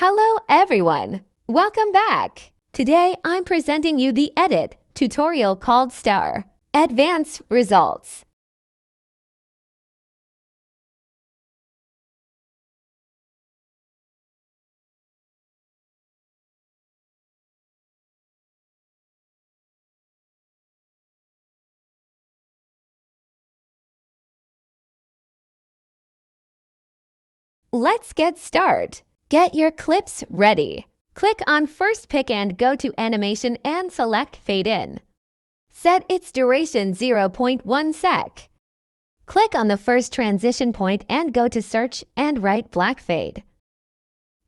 Hello everyone! Welcome back! Today I'm presenting you the edit tutorial called Star Advanced Results. Let's get started. Get your clips ready. Click on First Pick and go to Animation and select Fade In. Set its duration 0.1 sec. Click on the first transition point and go to Search and write Black Fade.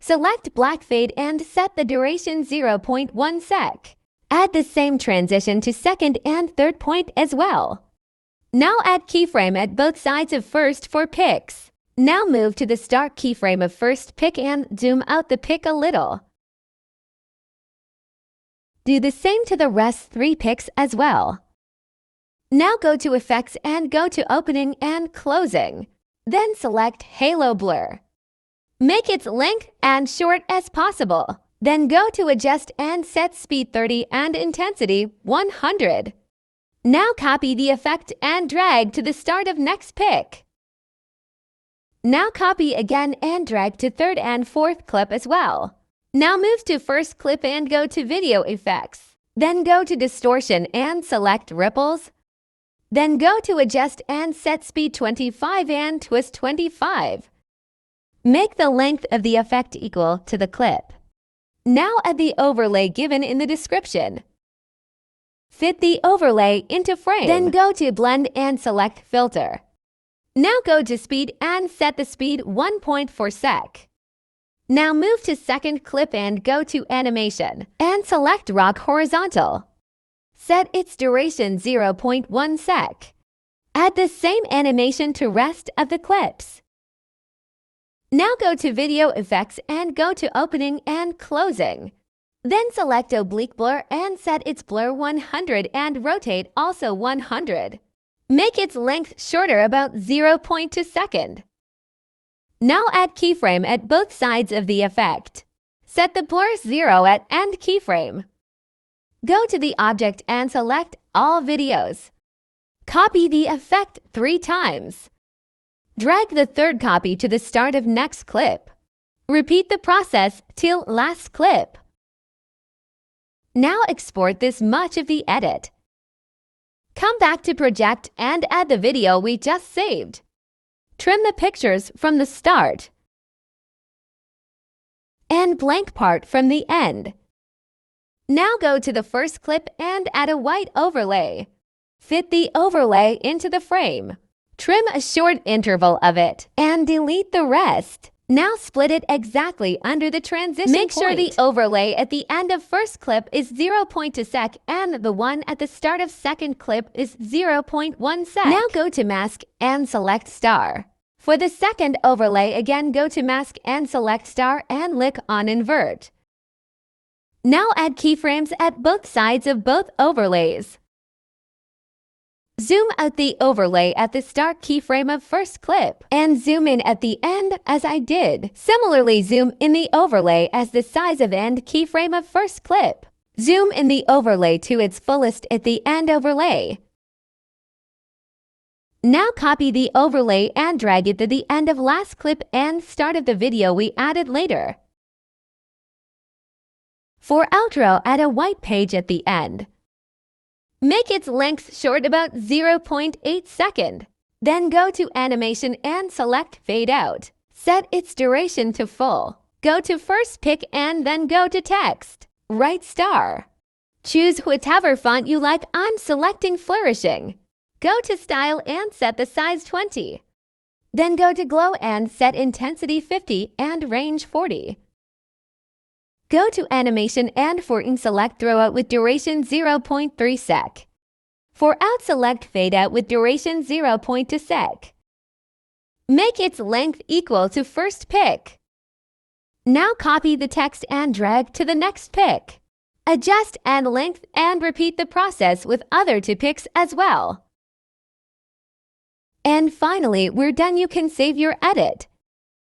Select Black Fade and set the duration 0.1 sec. Add the same transition to second and third point as well. Now add keyframe at both sides of first for picks. Now move to the start keyframe of first pick and zoom out the pick a little. Do the same to the rest 3 picks as well. Now go to Effects and go to Opening and Closing. Then select Halo Blur. Make its length as short as possible. Then go to Adjust and set Speed 30 and Intensity 100. Now copy the effect and drag to the start of next pick. Now copy again and drag to third and fourth clip as well. Now move to first clip and go to Video Effects. Then go to Distortion and select Ripples. Then go to Adjust and set Speed 25 and Twist 25. Make the length of the effect equal to the clip. Now add the overlay given in the description. Fit the overlay into frame. Then go to Blend and select Filter. Now go to Speed and set the speed 1.4 sec. Now move to second clip and go to Animation and select Rock Horizontal. Set its duration 0.1 sec. Add the same animation to rest of the clips. Now go to Video Effects and go to Opening and Closing. Then select Oblique Blur and set its blur 100 and rotate also 100. Make its length shorter about 0.2 second. Now add keyframe at both sides of the effect. Set the blur 0 at end keyframe. Go to the object and select All Videos. Copy the effect 3 times. Drag the third copy to the start of next clip. Repeat the process till last clip. Now export this much of the edit. Come back to Project and add the video we just saved. Trim the pictures from the start and blank part from the end. Now go to the first clip and add a white overlay. Fit the overlay into the frame. Trim a short interval of it and delete the rest. Now split it exactly under the transition point. Make sure the overlay at the end of first clip is 0.2 sec and the one at the start of second clip is 0.1 sec. Now go to Mask and select Star. For the second overlay, again go to Mask and select Star and click on Invert. Now add keyframes at both sides of both overlays. Zoom out the overlay at the start keyframe of first clip and zoom in at the end as I did. Similarly, zoom in the overlay as the size of end keyframe of first clip. Zoom in the overlay to its fullest at the end overlay. Now copy the overlay and drag it to the end of last clip and start of the video we added later. For outro, add a white page at the end. Make its length short about 0.8 second. Then go to Animation and select Fade Out. Set its duration to full. Go to First Pick and then go to Text. Write Star. Choose whichever font you like. I'm selecting Flourishing. Go to Style and set the size 20. Then go to Glow and set intensity 50 and range 40. Go to Animation and for ink select Throwout with duration 0.3 sec. For out select Fade Out with duration 0.2 sec. Make its length equal to first pick. Now copy the text and drag to the next pick. Adjust and length and repeat the process with other 2 picks as well. And finally, we're done. You can save your edit.